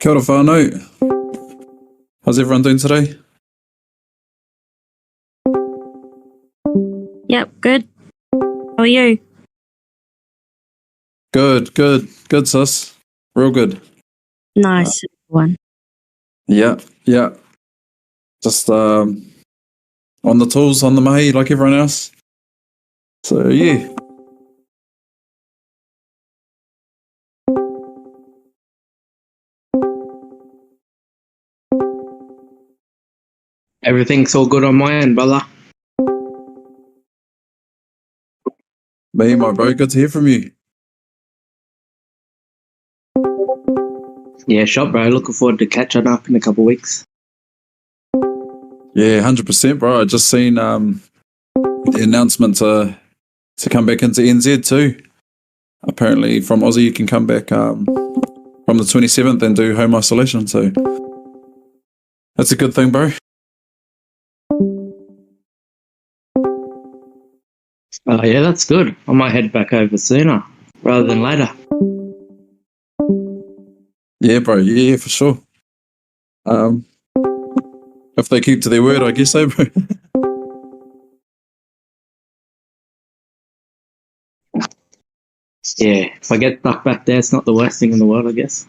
Kia ora whānau. How's everyone doing today? Yep, good. How are you? Good, sis. Real good. Nice one. Yeah. Just on the tools, on the mahi, like everyone else. So, yeah. Everything's all good on my end, brother. Me, my bro, good to hear from you. Yeah, shop, bro. Looking forward to catching up in a couple of weeks. Yeah, 100%, bro. I just seen the announcement to come back into NZ too. Apparently from Aussie you can come back from the 27th and do home isolation. So that's a good thing, bro. Oh, yeah, that's good. I might head back over sooner rather than later. Yeah, bro. Yeah, for sure. If they keep to their word, I guess so, bro. Yeah, if I get stuck back there, it's not the worst thing in the world, I guess.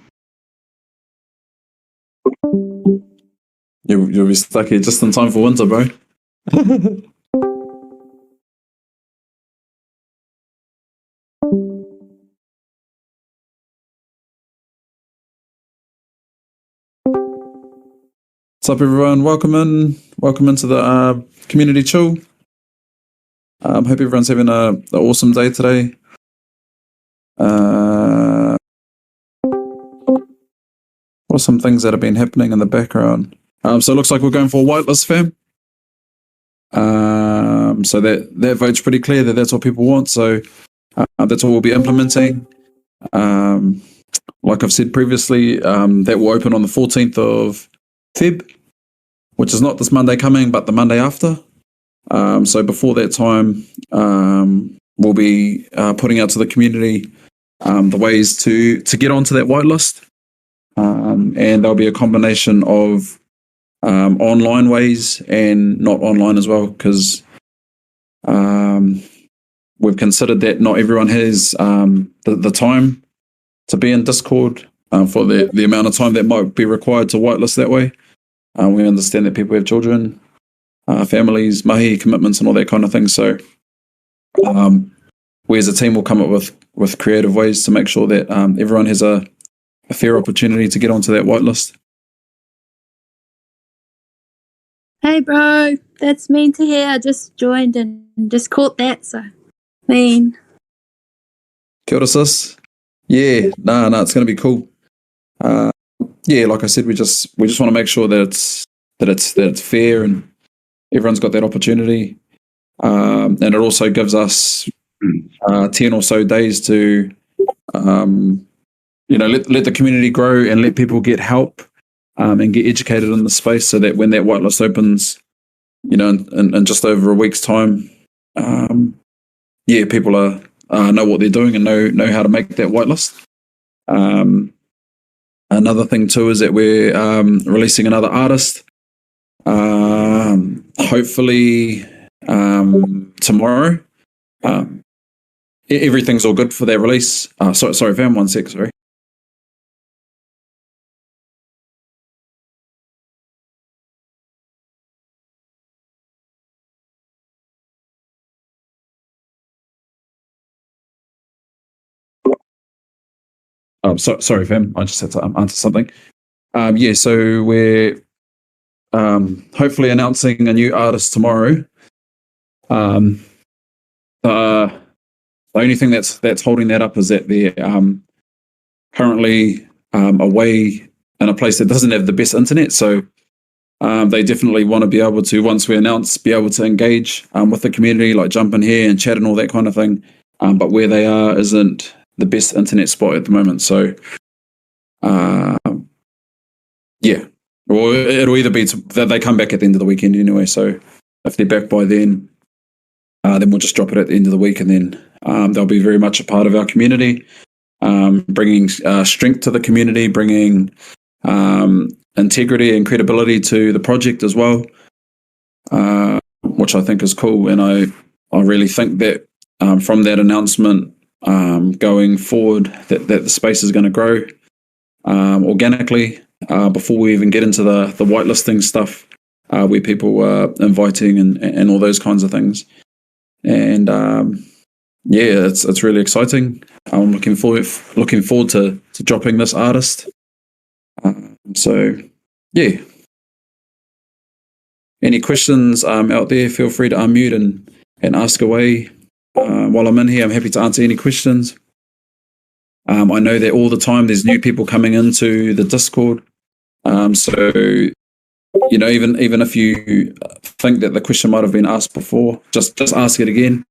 You'll be stuck here just in time for winter, bro. What's up, everyone? Welcome into the Community Chill. Hope everyone's having an awesome day today. What are some things that have been happening in the background? So it looks like we're going for a whitelist, fam. So that vote's pretty clear that's what people want. So that's what we'll be implementing. Like I've said previously, that will open on the 14th of Feb, which is not this Monday coming, but the Monday after. So before that time, we'll be putting out to the community the ways to get onto that whitelist. And there'll be a combination of online ways and not online as well, because we've considered that not everyone has the time to be in Discord for the amount of time that might be required to whitelist that way. We understand that people have children, families, mahi, commitments, and all that kind of thing. So we as a team will come up with creative ways to make sure that everyone has a fair opportunity to get onto that whitelist. Hey, bro. That's mean to hear. I just joined and just caught that, so mean. Kia ora, sis. Yeah, no, it's going to be cool. Yeah, like I said, we just want to make sure that it's fair and everyone's got that opportunity. And it also gives us 10 or so days to let the community grow and let people get help and get educated in the space, so that when that whitelist opens, in just over a week's time, people know what they're doing and know how to make that whitelist. Another thing too is that we're releasing another artist, hopefully tomorrow. Everything's all good for that release. Sorry, fam, 1 sec, sorry. Sorry, fam. I just had to answer something. So we're hopefully announcing a new artist tomorrow. The only thing that's holding that up is that they're currently away in a place that doesn't have the best internet. So they definitely want to be able to, once we announce, be able to engage with the community, like jump in here and chat and all that kind of thing. But where they are isn't the best internet spot at the moment. So or it'll either be that they come back at the end of the weekend anyway. So if they're back by then we'll just drop it at the end of the week, and then they'll be very much a part of our community, bringing strength to the community, bringing integrity and credibility to the project as well, which I think is cool. And I really think that from that announcement going forward, that the space is going to grow organically before we even get into the whitelisting stuff, where people are inviting and all those kinds of things. And yeah, it's really exciting. I'm looking forward to dropping this artist. So yeah. Any questions out there, feel free to unmute and ask away. While I'm in here, I'm happy to answer any questions. I know that all the time there's new people coming into the Discord. So, you know, even if you think that the question might have been asked before, just ask it again.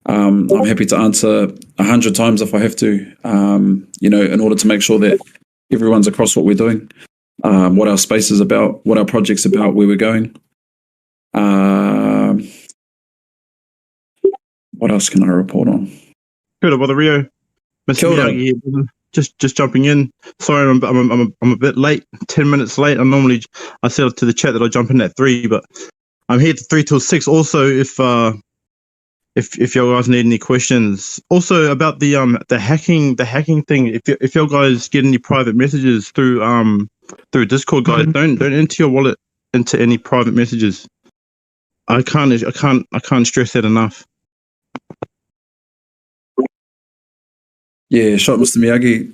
I'm happy to answer 100 times if I have to, you know, in order to make sure that everyone's across what we're doing, what our space is about, what our project's about, where we're going. What else can I report on? Good, well, Rio. Mr. Miyagi here, just jumping in. Sorry, I'm a bit late, 10 minutes late. I said to the chat that I'll jump in at 3, but I'm here 3 till 6. Also, if y'all guys need any questions, also about the hacking thing. If y'all guys get any private messages through Discord, guys, don't enter your wallet into any private messages. I can't stress that enough. Yeah, shot Mr. Miyagi.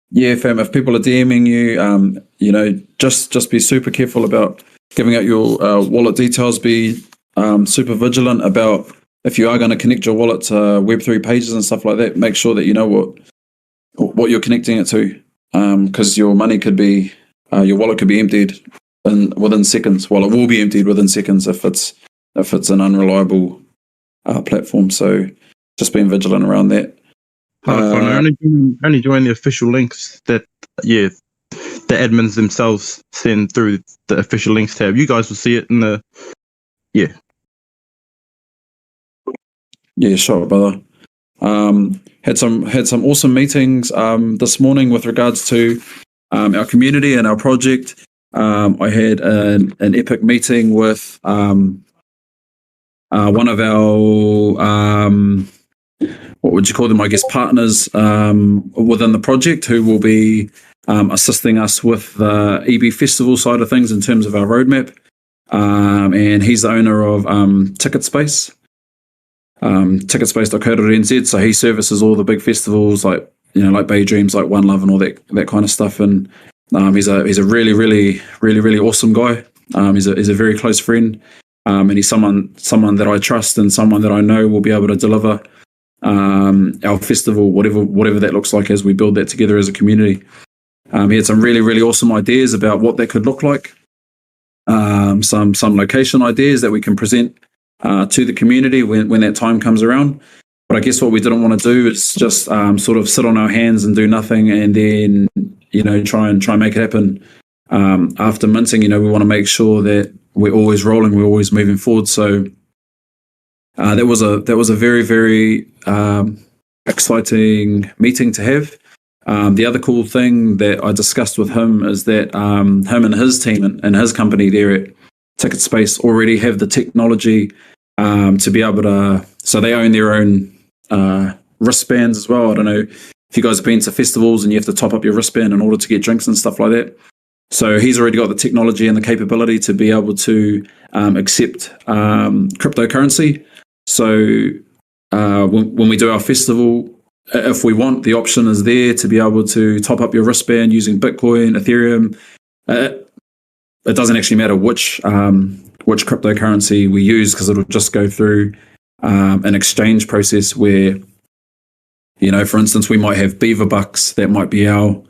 Yeah, fam, if people are DMing you, you know, just be super careful about giving out your wallet details. Be super vigilant about if you are going to connect your wallet to Web3 pages and stuff like that. Make sure that you know what you're connecting it to, because your money could be, your wallet could be emptied within seconds. Well, it will be emptied within seconds if it's an unreliable platform. So just being vigilant around that. Only join the official links that the admins themselves send through the official links tab. You guys will see it in the Yeah, sure, brother. Had some awesome meetings this morning with regards to our community and our project. I had an epic meeting with one of our what would you call them? I guess partners within the project who will be assisting us with the EB Festival side of things in terms of our roadmap. And he's the owner of TicketSpace, ticketspace.co.nz. So he services all the big festivals like Bay Dreams, like One Love, and all that kind of stuff. And he's a really, really, really, really awesome guy. He's a very close friend, and he's someone that I trust and someone that I know will be able to deliver our festival, whatever that looks like as we build that together as a community. He had some really, really awesome ideas about what that could look like. Some location ideas that we can present to the community when that time comes around. But I guess what we didn't want to do is just sort of sit on our hands and do nothing, and then try and make it happen. After minting, we want to make sure that we're always rolling, we're always moving forward. So that was a very, very exciting meeting to have. The other cool thing that I discussed with him is that him and his team and his company there at TicketSpace already have the technology to be able to. So they own their own wristbands as well. I don't know if you guys have been to festivals and you have to top up your wristband in order to get drinks and stuff like that. So he's already got the technology and the capability to be able to accept cryptocurrency. So when we do our festival, if we want, the option is there to be able to top up your wristband using Bitcoin, Ethereum. It doesn't actually matter which cryptocurrency we use, because it'll just go through an exchange process where, for instance, we might have Beaver Bucks that might be our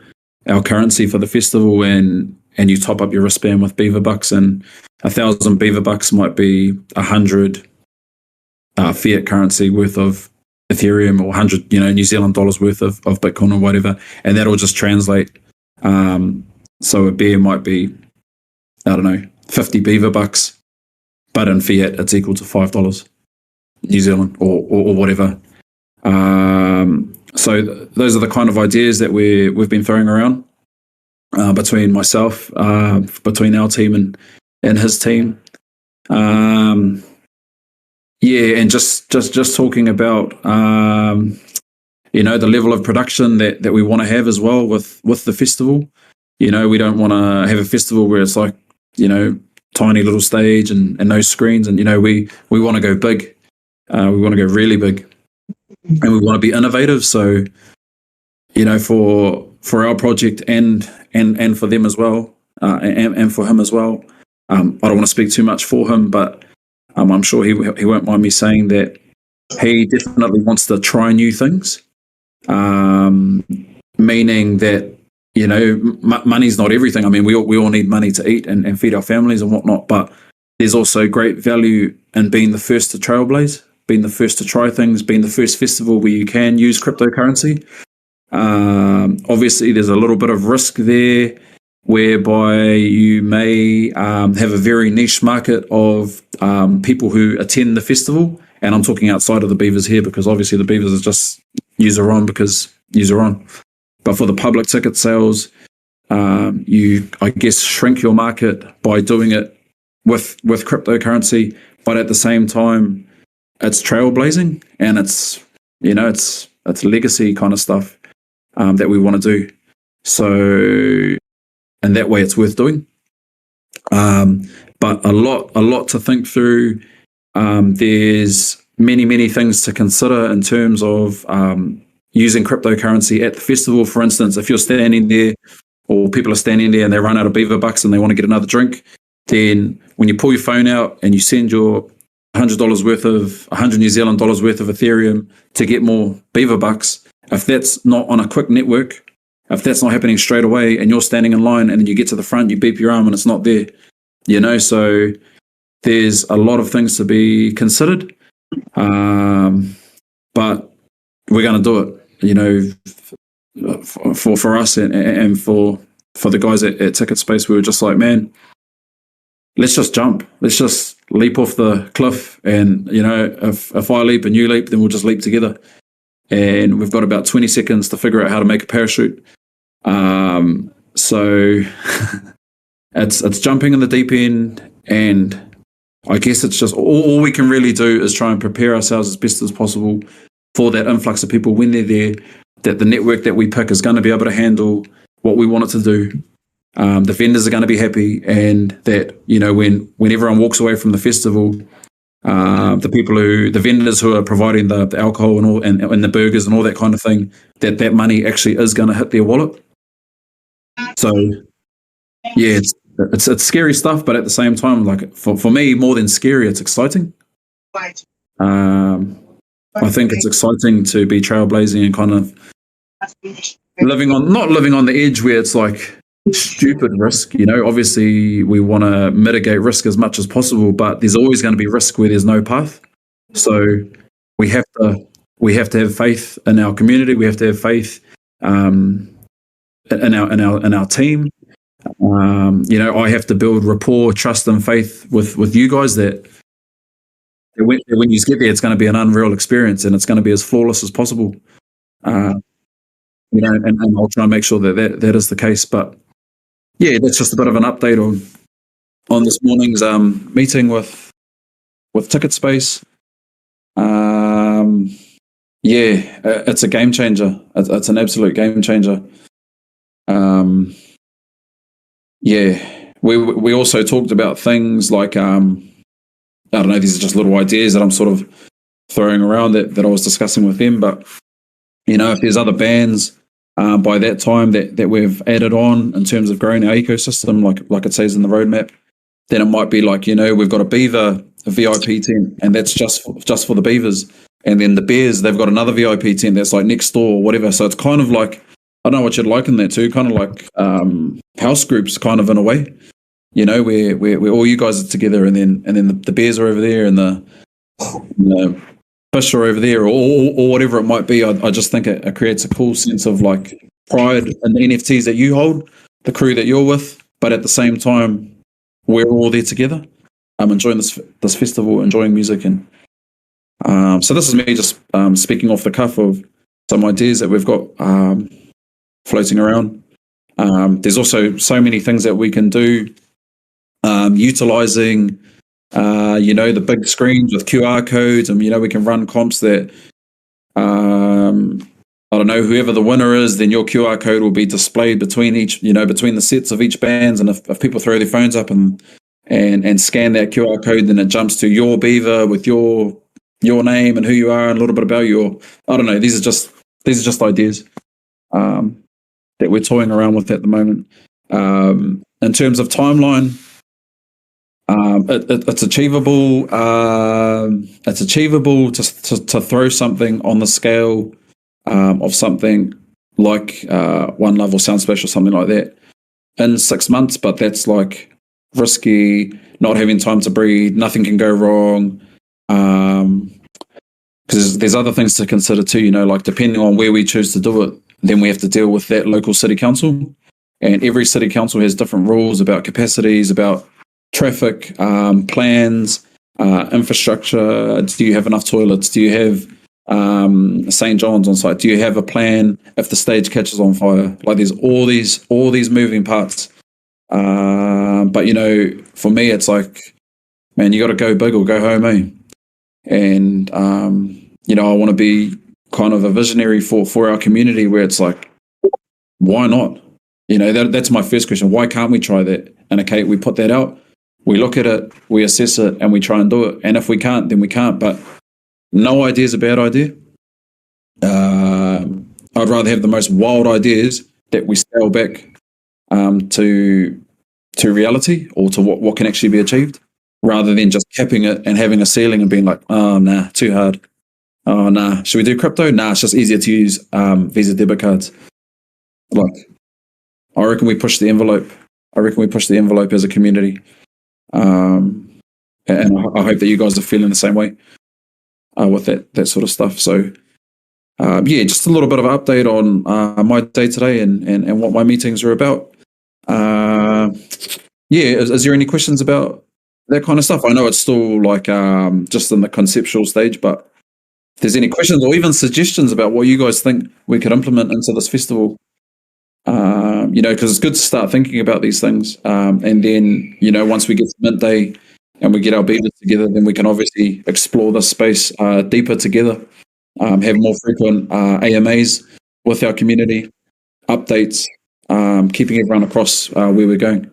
currency for the festival, and you top up your wristband with Beaver Bucks, and 1,000 Beaver Bucks might be 100 fiat currency worth of Ethereum, or 100 New Zealand dollars worth of Bitcoin or whatever, and that'll just translate. So a beer might be, I don't know, 50 Beaver Bucks, but in fiat it's equal to $5 New Zealand or whatever. So those are the kind of ideas that we've been throwing around. between myself, between our team and his team. And just talking about the level of production that we want to have as well with the festival. We don't want to have a festival where it's like, tiny little stage and no screens. And, we want to go big. We want to go really big. And we want to be innovative. So, for our project and for them as well, and for him as well. I don't want to speak too much for him, but I'm sure he won't mind me saying that he definitely wants to try new things. Meaning that, money's not everything. I mean, we all need money to eat and feed our families and whatnot, but there's also great value in being the first to trailblaze, being the first to try things, being the first festival where you can use cryptocurrency. Obviously, there's a little bit of risk there, whereby you may have a very niche market of people who attend the festival. And I'm talking outside of the Beavers here, because obviously the Beavers is just user on because user on. But for the public ticket sales, you, I guess, shrink your market by doing it with cryptocurrency. But at the same time, it's trailblazing, and it's legacy kind of stuff that we want to do. So, and that way it's worth doing. But a lot to think through. There's many things to consider in terms of using cryptocurrency at the festival. For instance, if you're standing there, or people are standing there and they run out of beaver bucks and they want to get another drink, then when you pull your phone out and you send your $100 New Zealand dollars worth of Ethereum to get more beaver bucks, if that's not on a quick network, if that's not happening straight away, and you're standing in line and then you get to the front, you beep your arm and it's not there, so there's a lot of things to be considered. But we're going to do it, for us and for the guys at Ticket Space. We were just like, man, let's just jump. Let's just leap off the cliff. And, if I leap and you leap, then we'll just leap together. And we've got about 20 seconds to figure out how to make a parachute. So it's jumping in the deep end, and I guess it's just all we can really do is try and prepare ourselves as best as possible for that influx of people when they're there, that the network that we pick is going to be able to handle what we want it to do. The vendors are going to be happy, and that, when everyone walks away from the festival, the vendors who are providing the alcohol and all and the burgers and all that kind of thing, that money actually is going to hit their wallet. So yeah, it's scary stuff, but at the same time, like for me, more than scary, it's exciting. I think it's exciting to be trailblazing and kind of not living on the edge where it's like stupid risk. Obviously we want to mitigate risk as much as possible, but there's always going to be risk where there's no path. So we have to have faith in our community. We have to have faith in our team. I have to build rapport, trust, and faith with you guys that when you get there, it's going to be an unreal experience, and it's going to be as flawless as possible. And I'll try and make sure that is the case. But yeah, that's just a bit of an update on this morning's meeting with Ticket Space. It's a game changer. It's an absolute game changer. We also talked about things like I don't know, these are just little ideas that I'm sort of throwing around that I was discussing with them. But if there's other bands by that time that we've added on in terms of growing our ecosystem, like it says in the roadmap, then it might be like, we've got a VIP tent, and that's just for the Beavers, and then the Bears, they've got another VIP tent that's like next door or whatever. So it's kind of like, I don't know what you'd liken that to, kind of like house groups, kind of, in a way, where all you guys are together, and then the Bears are over there, and the Fish are over there, or whatever it might be. I just think it creates a cool sense of like pride in the NFTs that you hold, the crew that you're with, but at the same time, we're all there together. I'm enjoying this festival, enjoying music, and so this is me just speaking off the cuff of some ideas that we've got floating around. There's also so many things that we can do, utilizing, the big screens with QR codes, and we can run comps that, I don't know, whoever the winner is, then your QR code will be displayed between between the sets of each bands, and if people throw their phones up and scan that QR code, then it jumps to your beaver with your name and who you are and a little bit about you. I don't know. These are just ideas that we're toying around with at the moment. In terms of timeline, it's achievable. It's achievable to throw something on the scale of something like One Love or Sound Splash or something like that in 6 months, but that's like risky, not having time to breathe, nothing can go wrong. Because there's other things to consider too, like depending on where we choose to do it, then we have to deal with that local city council. And every city council has different rules about capacities, about traffic, plans, infrastructure. Do you have enough toilets? Do you have St. John's on site? Do you have a plan if the stage catches on fire? Like there's all these moving parts. But for me, it's like, man, you got to go big or go home, eh? And I want to be kind of a visionary for our community, where it's like, why not? That's my first question. Why can't we try that? And okay, we put that out, we look at it, we assess it, and we try and do it. And if we can't, then we can't. But no idea is a bad idea. I'd rather have the most wild ideas that we scale back to reality, or to what can actually be achieved, rather than just capping it and having a ceiling and being like, oh, nah, too hard. Oh, nah, should we do crypto? Nah, it's just easier to use Visa debit cards. Like, I reckon we push the envelope. As a community. And I hope that you guys are feeling the same way with that sort of stuff. So, just a little bit of an update on my day today and what my meetings are about. Is there any questions about that kind of stuff? I know it's still like just in the conceptual stage, but if there's any questions or even suggestions about what you guys think we could implement into this festival, because it's good to start thinking about these things. And then, once we get to Mint Day and we get our beavers together, then we can obviously explore this space deeper together, have more frequent AMAs with our community, updates, keeping everyone across where we're going.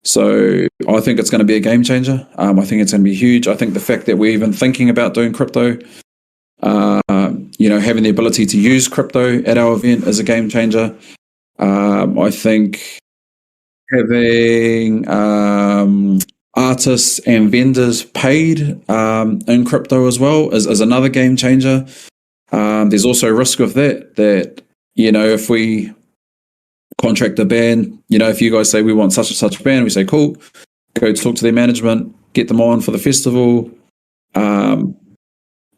So I think it's going to be a game changer. I think it's going to be huge. I think the fact that we're even thinking about doing crypto, having the ability to use crypto at our event is a game changer. I think having artists and vendors paid in crypto as well is another game changer. There's also a risk of that if we contract a band, if you guys say we want such and such a band, we say cool, go talk to their management, get them on for the festival. That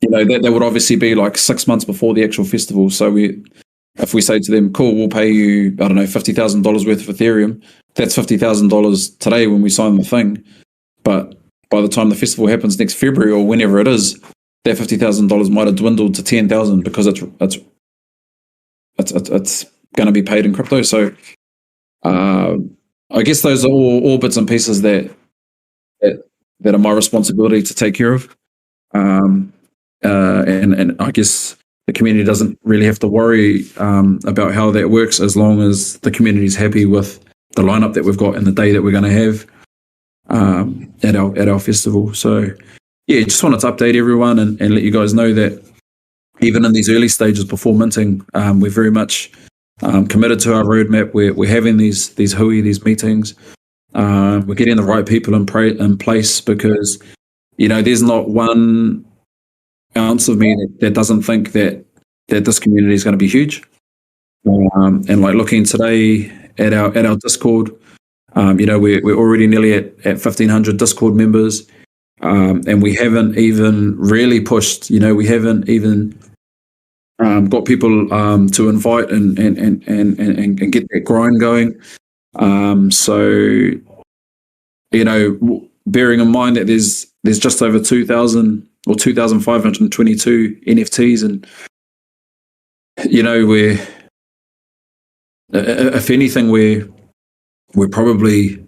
would obviously be like 6 months before the actual festival. So if we say to them, cool, we'll pay you, I don't know, $50,000 worth of Ethereum, that's $50,000 today when we sign the thing. But by the time the festival happens next February or whenever it is, that $50,000 might have dwindled to $10,000 because it's going to be paid in crypto. So I guess those are all bits and pieces that are my responsibility to take care of. And I guess the community doesn't really have to worry about how that works, as long as the community is happy with the lineup that we've got and the day that we're going to have at our festival. So just wanted to update everyone and let you guys know that even in these early stages before minting, we're very much committed to our roadmap. We're having these meetings. We're getting the right people in place, because there's not one ounce of me that doesn't think that this community is going to be huge. And like looking today at our Discord, we're already nearly at 1,500 Discord members, and we haven't even really pushed. We haven't even got people to invite and get that grind going. So bearing in mind that there's just over 2,000 or 2,522 NFTs, and if anything, we're probably,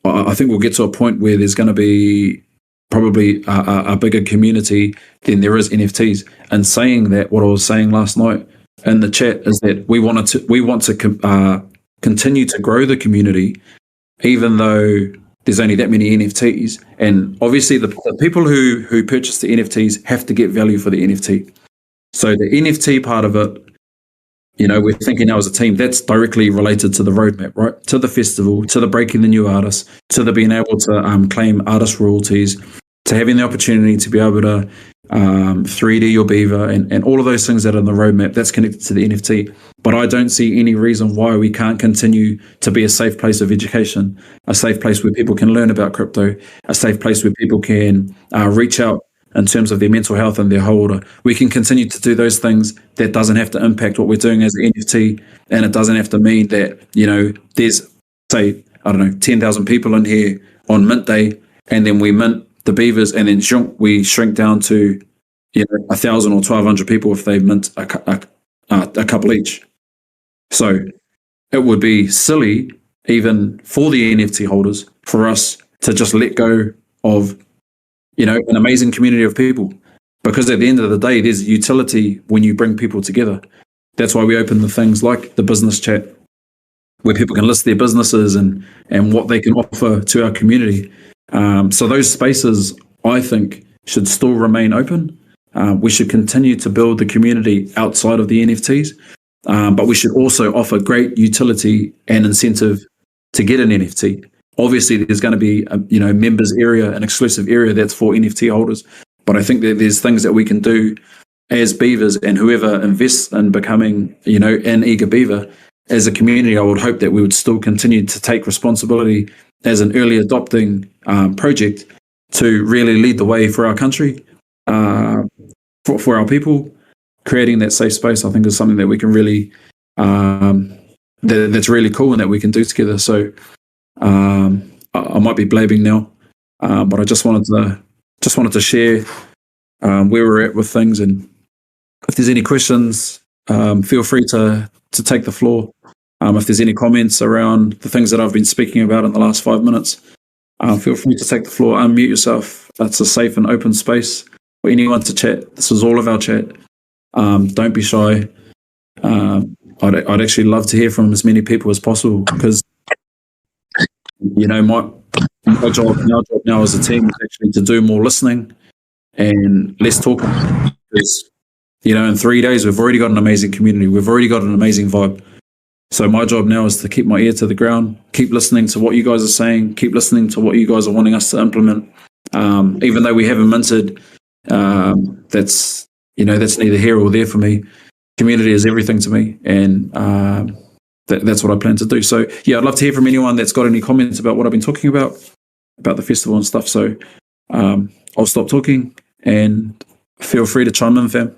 I think we'll get to a point where there's going to be probably a bigger community than there is NFTs. And saying that, what I was saying last night in the chat is that we want to continue to grow the community, even though there's only that many NFTs. And obviously the people who purchase the NFTs have to get value for the NFT. So the NFT part of it, we're thinking now as a team, that's directly related to the roadmap, right? To the festival, to the breaking the new artists, to the being able to claim artist royalties, to having the opportunity to be able to 3D your beaver and all of those things that are in the roadmap, that's connected to the NFT. But I don't see any reason why we can't continue to be a safe place of education, a safe place where people can learn about crypto, a safe place where people can reach out in terms of their mental health and their holder. We can continue to do those things. That doesn't have to impact what we're doing as an NFT, and it doesn't have to mean that, there's, say, 10,000 people in here on mint day, and then we mint the beavers, and then we shrink down to 1,000 or 1,200 people if they mint a couple each. So it would be silly, even for the NFT holders, for us to just let go of an amazing community of people, because at the end of the day, there's utility when you bring people together. That's why we open the things like the business chat, where people can list their businesses and what they can offer to our community. So those spaces, I think, should still remain open. We should continue to build the community outside of the NFTs, but we should also offer great utility and incentive to get an NFT. Obviously, there's going to be a members area, an exclusive area that's for NFT holders. But I think that there's things that we can do as beavers, and whoever invests in becoming, an Eager Beaver as a community, I would hope that we would still continue to take responsibility as an early adopting project to really lead the way for our country, for our people. Creating that safe space, I think, is something that we can really, that's really cool, and that we can do together. So I might be blabbing now, but I just wanted to share where we're at with things. And if there's any questions, feel free to take the floor. If there's any comments around the things that I've been speaking about in the last 5 minutes, feel free to take the floor, unmute yourself. That's a safe and open space for anyone to chat. This is all of our chat. Don't be shy. I'd actually love to hear from as many people as possible, because our job now as a team is actually to do more listening and less talking. Because in 3 days we've already got an amazing community. We've already got an amazing vibe. So my job now is to keep my ear to the ground, keep listening to what you guys are saying, keep listening to what you guys are wanting us to implement. Even though we haven't minted, that's neither here or there for me. Community is everything to me, and that's what I plan to do. So I'd love to hear from anyone that's got any comments about what I've been talking about the festival and stuff. So I'll stop talking and feel free to chime in, fam.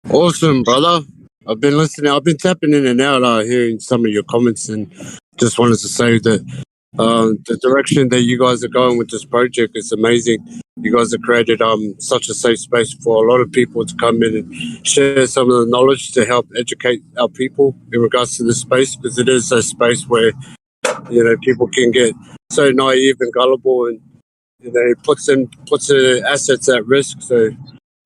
Awesome, brother. I've been listening. I've been tapping in and out, hearing some of your comments, and just wanted to say that the direction that you guys are going with this project is amazing. You guys have created such a safe space for a lot of people to come in and share some of the knowledge to help educate our people in regards to this space, because it is a space where people can get so naive and gullible, and it puts the assets at risk. So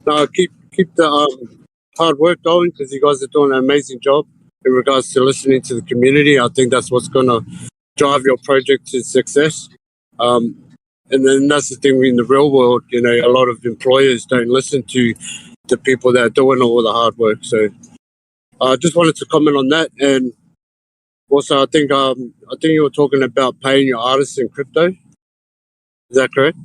no, keep the hard work going, because you guys are doing an amazing job in regards to listening to the community. I think that's what's going to drive your project to success. And then that's the thing in the real world, a lot of employers don't listen to the people that are doing all the hard work. So I just wanted to comment on that. And also, I think you were talking about paying your artists in crypto. Is that correct?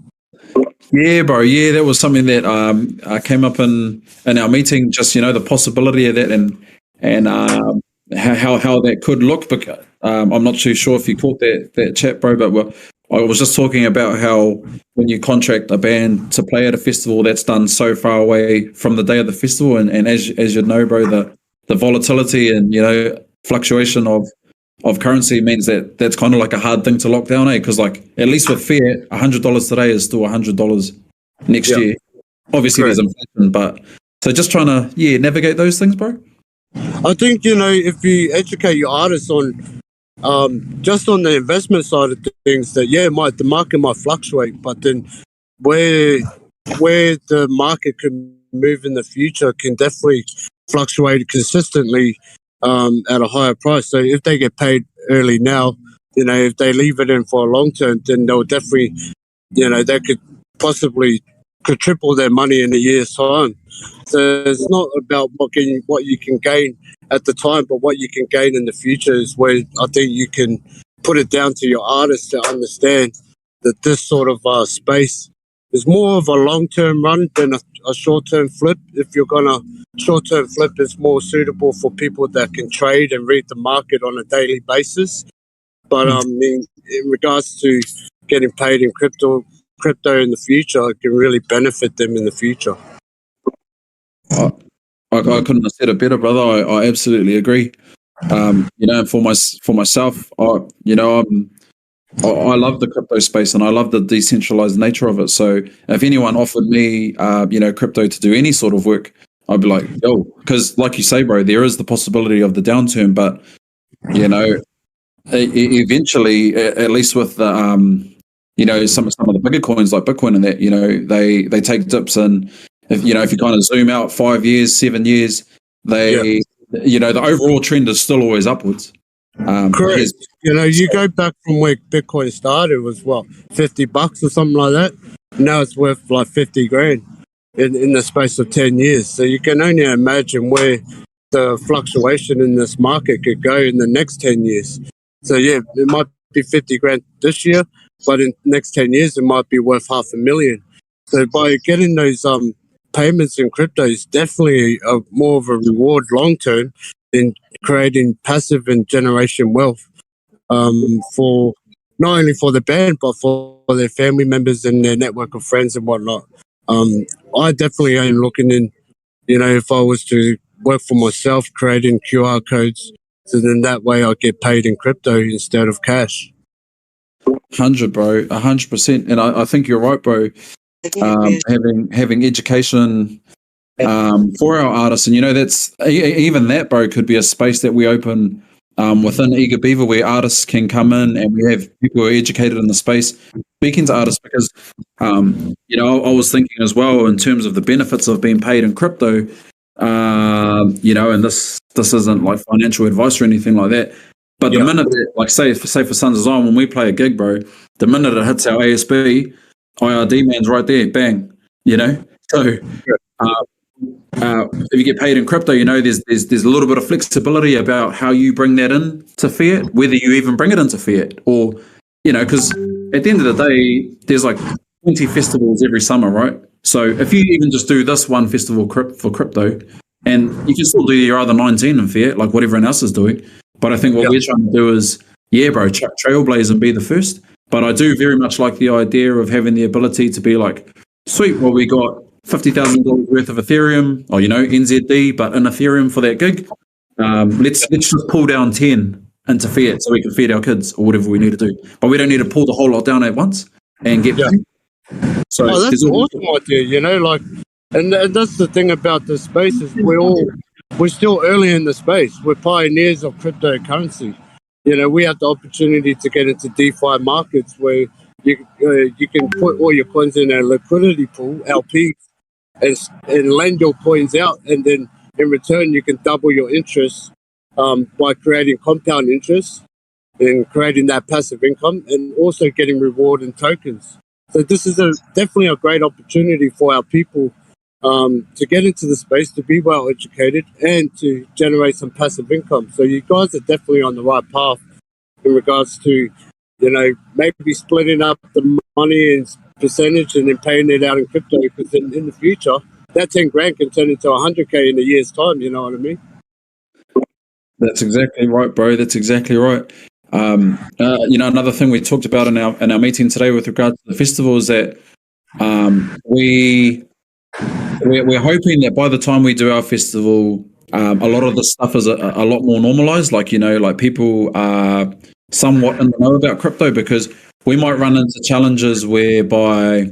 Yeah, bro. Yeah, that was something that came up in our meeting. Just the possibility of that, and how that could look. But I'm not too sure if you caught that chat, bro. But I was just talking about how when you contract a band to play at a festival, that's done so far away from the day of the festival, and as you know, bro, the volatility and fluctuation of currency means that that's kind of like a hard thing to lock down, because like at least with fiat, $100 today is still $100 next year. Obviously, there's inflation, but So just trying to navigate those things, bro. I think, if you educate your artists on just on the investment side of things, that the market might fluctuate, but then where the market can move in the future can definitely fluctuate consistently at a higher price. So if they get paid early now, if they leave it in for a long term, then they'll definitely, they could triple their money in a year's time. So it's not about what you can gain at the time, but what you can gain in the future is where I think you can put it down to your artists to understand that this sort of space is more of a long-term run than a short-term flip. If you're going to short-term flip, it's more suitable for people that can trade and read the market on a daily basis. But in regards to getting paid in crypto in the future, it can really benefit them in the future. I couldn't have said it better, brother. I absolutely agree. For myself, I love the crypto space and I love the decentralized nature of it. So if anyone offered me, crypto to do any sort of work, I'd be like, yo, because like you say, bro, there is the possibility of the downturn, but eventually, at least with the some of the bigger coins like Bitcoin and that, they take dips, and if you kind of zoom out 5 years, 7 years, the overall trend is still always upwards. Correct. You go back from where Bitcoin started, was what, $50 or something like that. Now it's worth like 50 grand in the space of 10 years. So you can only imagine where the fluctuation in this market could go in the next 10 years. So it might be 50 grand this year, but in the next 10 years, it might be worth $500,000. So by getting those payments in crypto is definitely more of a reward long term in creating passive and generation wealth for not only for the band, but for their family members and their network of friends and whatnot. I definitely am looking in, if I was to work for myself, creating QR codes, so then that way I get paid in crypto instead of cash. 100, bro, 100%. And I think you're right, bro. Having education for our artists, and that's even that, bro, could be a space that we open within Eager Beaver where artists can come in and we have people who are educated in the space speaking to artists, because I was thinking as well in terms of the benefits of being paid in crypto, and this isn't like financial advice or anything like that, but the minute that, like say for Sons of Zion, when we play a gig, bro, the minute it hits our ASB, IRD man's right there, bang, so if you get paid in crypto, there's a little bit of flexibility about how you bring that in to fiat, whether you even bring it into fiat, or because at the end of the day, there's like 20 festivals every summer, right? So if you even just do this one festival for crypto, and you can still do your other 19 in fiat, like what everyone else is doing. But I think what we're trying to do is, bro, trailblaze and be the first. But I do very much like the idea of having the ability to be like, sweet, well, we got $50,000 worth of Ethereum, or NZD, but in Ethereum for that gig. Let's just pull down 10 into fiat so we can feed our kids or whatever we need to do. But we don't need to pull the whole lot down at once and get paid. So that's an awesome idea, and that's the thing about this space is we're still early in the space. We're pioneers of cryptocurrency. We have the opportunity to get into DeFi markets where you can put all your coins in a liquidity pool, LP, and lend your coins out, and then in return you can double your interest by creating compound interest and creating that passive income, and also getting reward in tokens. So this is definitely a great opportunity for our people to get into the space, to be well educated, and to generate some passive income. So you guys are definitely on the right path in regards to, maybe splitting up the money in percentage and then paying it out in crypto, because in the future, that 10 grand can turn into 100K in a year's time. You know what I mean? That's exactly right, bro. That's exactly right. Another thing we talked about in our meeting today with regards to the festival is that we're hoping that by the time we do our festival, a lot of the stuff is a lot more normalized. Like people are somewhat in the know about crypto, because we might run into challenges whereby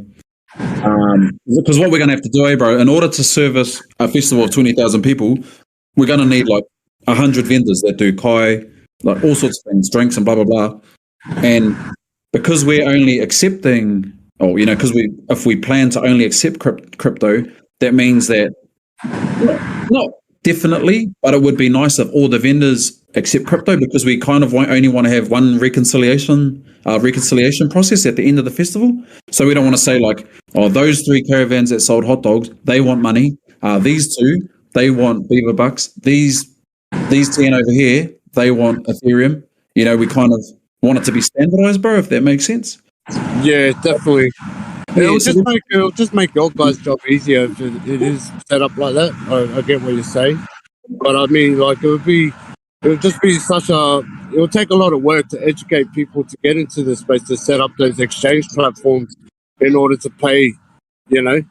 Because what we're going to have to do, bro, in order to service a festival of 20,000 people, we're going to need like 100 vendors that do kai, like all sorts of things, drinks and blah, blah, blah. And because we're only accepting, or, you know, if we plan to only accept crypto, that means that not definitely, but it would be nice if all the vendors accept crypto, because we kind of only want to have one reconciliation process at the end of the festival. So we don't want to say like, oh, those 3 caravans that sold hot dogs, they want money. These 2, they want Beaver Bucks. These 10 over here, they want Ethereum. You know, we kind of want it to be standardized, bro, if that makes sense. Yeah, definitely. It'll just make your guys' job easier if it is set up like that. I get what you're saying, but I mean, like it would just be it will take a lot of work to educate people to get into the space, to set up those exchange platforms in order to pay, you know,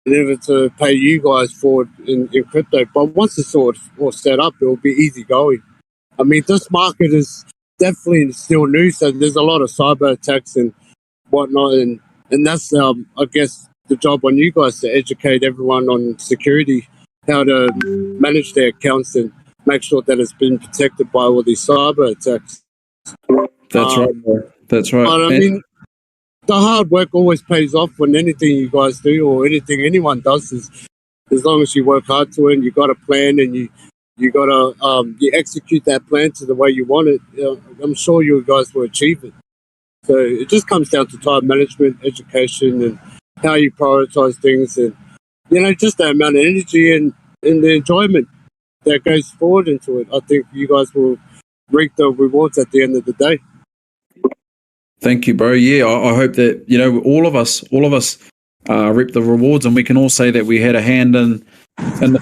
in order to pay you guys forward in crypto. But once it's all set up, it will be easy going. I mean, this market is definitely still new, so there's a lot of cyber attacks and whatnot, and that's I guess the job on you guys to educate everyone on security, how to manage their accounts and make sure that it's been protected by all these cyber attacks. That's right, bro. That's right. But I mean, the hard work always pays off when anything you guys do or anything anyone does, is as long as you work hard to it and you got a plan and you got to you execute that plan to the way you want it, I'm sure you guys will achieve it. So it just comes down to time management, education, and how you prioritize things, and, you know, just the amount of energy and the enjoyment that goes forward into it. I think you guys will reap the rewards at the end of the day. Thank you, bro. Yeah, I hope that, you know, all of us reap the rewards, and we can all say that we had a hand in the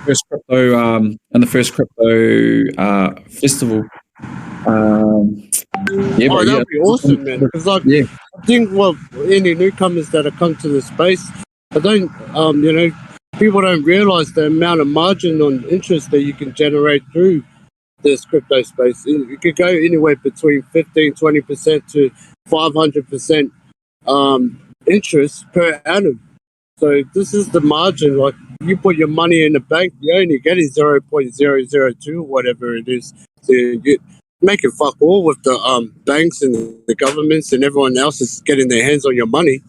first crypto festival. Yeah, bro, that'd be awesome, man. Because I think any newcomers that have come to the space, you know, people don't realize the amount of margin on interest that you can generate through this crypto space. You could go anywhere between 15-20% to 500% interest per annum. So this is the margin. Like, you put your money in the bank, you only get 0.002, whatever it is. So you make it fuck all with the banks and the governments and everyone else is getting their hands on your money.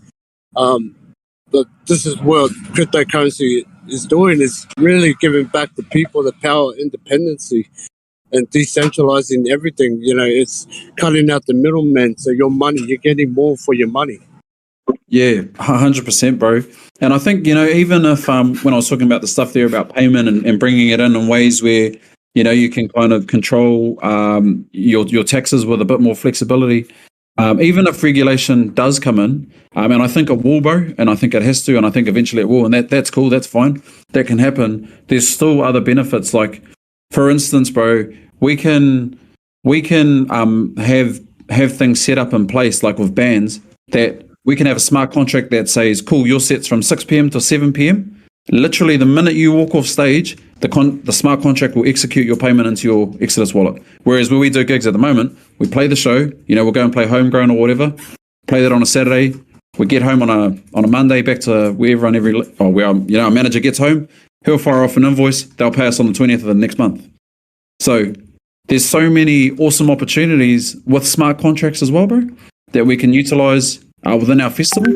But this is what cryptocurrency is doing, is really giving back to people the power of independency and decentralizing everything. You know, it's cutting out the middleman. So your money, you're getting more for your money. Yeah, 100%, bro. And I think, you know, even if when I was talking about the stuff there about payment and bringing it in ways where, you know, you can kind of control your taxes with a bit more flexibility. Even if regulation does come in, and I think it will, bro, and I think it has to, and I think eventually it will, and that's cool, that's fine, that can happen. There's still other benefits, like, for instance, bro, we can have things set up in place, like with bands, that we can have a smart contract that says, cool, your set's from 6 p.m. to 7 p.m. Literally, the minute you walk off stage, the smart contract will execute your payment into your Exodus wallet. Whereas when we do gigs at the moment, we play the show, you know, we'll go and play Homegrown or whatever, play that on a Saturday, we get home on a Monday back to where our manager gets home, he'll fire off an invoice, they'll pay us on the 20th of the next month. So there's so many awesome opportunities with smart contracts as well, bro, that we can utilize within our festival.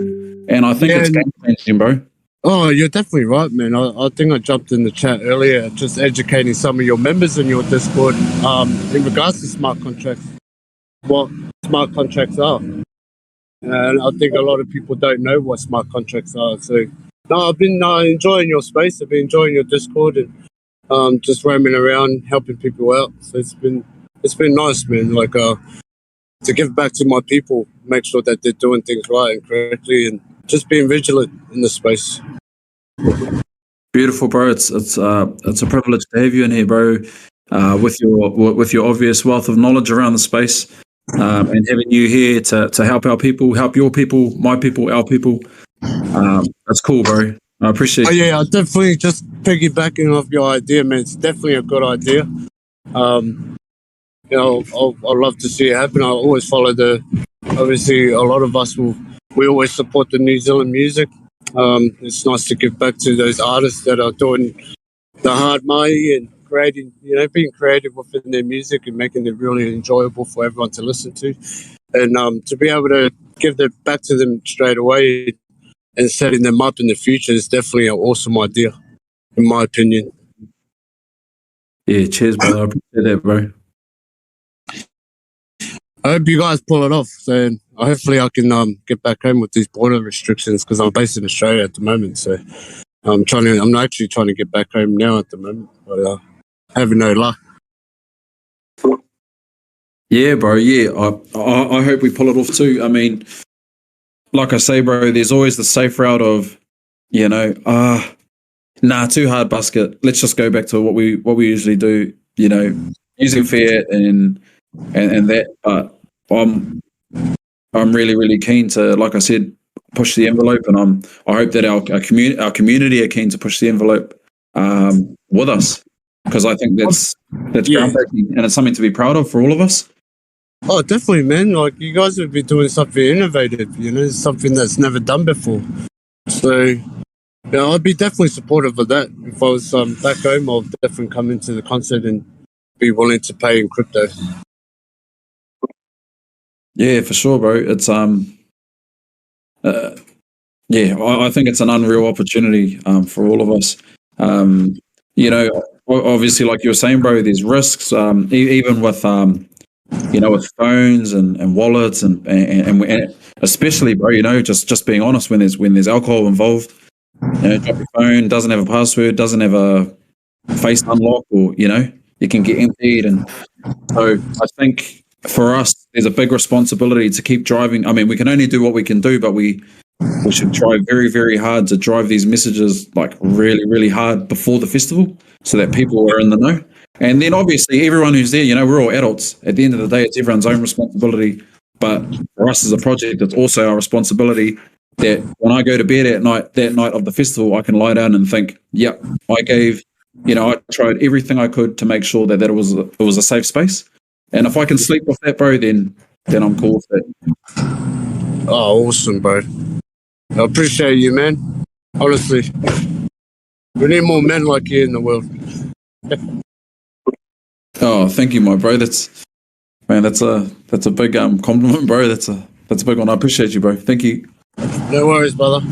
And I think it's game changing, bro. Oh, you're definitely right, man. I think I jumped in the chat earlier, just educating some of your members in your Discord in regards to smart contracts, what smart contracts are. And I think a lot of people don't know what smart contracts are. So, no, I've been enjoying your space. I've been enjoying your Discord and just roaming around, helping people out. So it's been nice, man. Like to give back to my people, make sure that they're doing things right and correctly, and just being vigilant in the space. Beautiful, bro. It's a privilege to have you in here, bro. With your obvious wealth of knowledge around the space, and having you here to help our people, help your people, my people, our people. That's cool, bro. I appreciate it. Yeah, I definitely, just piggybacking off your idea, man. It's definitely a good idea. You know, I'd love to see it happen. I always follow obviously a lot of us we always support the New Zealand music. It's nice to give back to those artists that are doing the hard money and creating, being creative within their music and making it really enjoyable for everyone to listen to. And to be able to give that back to them straight away and setting them up in the future is definitely an awesome idea, in my opinion. Yeah, cheers, brother. I appreciate that, bro. I hope you guys pull it off. So hopefully I can get back home with these border restrictions because I'm based in Australia at the moment. So I'm actually trying to get back home now at the moment, but having no luck. Yeah, bro. Yeah, I hope we pull it off too. I mean, like I say, bro, there's always the safe route of, too hard basket. Let's just go back to what we usually do. Using fiat and that. But I'm really, really keen to, like I said, push the envelope, and I hope that our community are keen to push the envelope with us, because I think that's groundbreaking, and it's something to be proud of for all of us. Oh, definitely, man. Like, you guys would be doing something innovative, something that's never done before. So, I'd be definitely supportive of that. If I was back home, I'll definitely come into the concert and be willing to pay in crypto. Yeah, for sure, bro. It's I think it's an unreal opportunity for all of us. Obviously, like you were saying, bro, there's risks, even with with phones and wallets and especially, bro, just being honest, when there's alcohol involved, drop your phone, doesn't have a password, doesn't have a face unlock, or it can get emptied. And so I think for us, there's a big responsibility to keep driving. I mean, we can only do what we can do, but we should try very, very hard to drive these messages like really, really hard before the festival, so that people are in the know. And then obviously everyone who's there, we're all adults. At the end of the day, it's everyone's own responsibility. But for us as a project, it's also our responsibility that when I go to bed that night of the festival, I can lie down and think, yep, I tried everything I could to make sure that it was a safe space. And if I can sleep with that, bro, then I'm cool with it. Oh, awesome, bro. I appreciate you, man. Honestly, we need more men like you in the world. Oh, thank you, my bro. That's a big compliment, bro. That's a big one. I appreciate you, bro. Thank you. No worries, brother.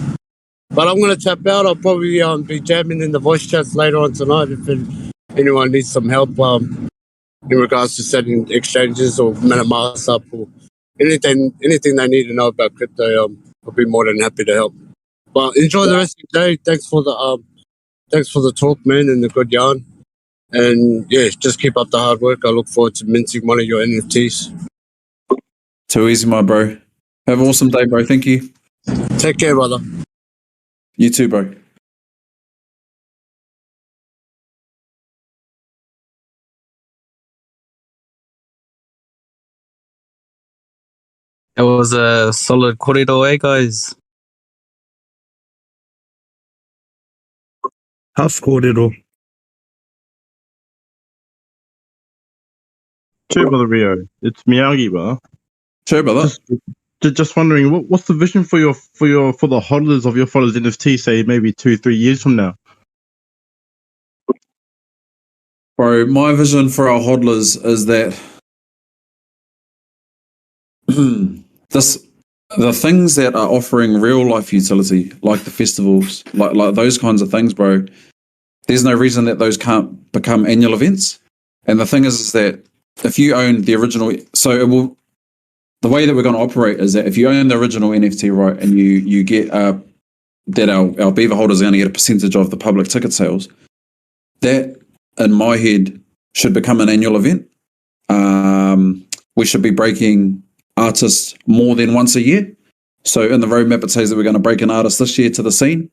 But I'm gonna tap out. I'll probably be jamming in the voice chats later on tonight if anyone needs some help in regards to setting exchanges or MetaMask up or anything they need to know about crypto. I'll be more than happy to help. But enjoy the rest of your day. Thanks for the talk, man, and the good yarn. And yeah, just keep up the hard work. I look forward to minting one of your NFTs. Too easy, my bro. Have an awesome day, bro. Thank you. Take care, brother. You too, bro. It was a solid corridor, guys. Half corridor. Cheers, brother Rio. It's Miyagi, brother. Sure, brother. Just wondering, what's the vision for the hodlers of your followers NFT, say maybe 2-3 years from now? Bro, my vision for our hodlers is that the things that are offering real life utility, like the festivals, like those kinds of things, bro, there's no reason that those can't become annual events. And the thing is that if you own the original, the way that we're going to operate is that if you own the original NFT, right, and you get that our Beaver holders are going to get a percentage of the public ticket sales, that in my head should become an annual event. We should be breaking artists more than once a year. So in the roadmap, it says that we're going to break an artist this year to the scene.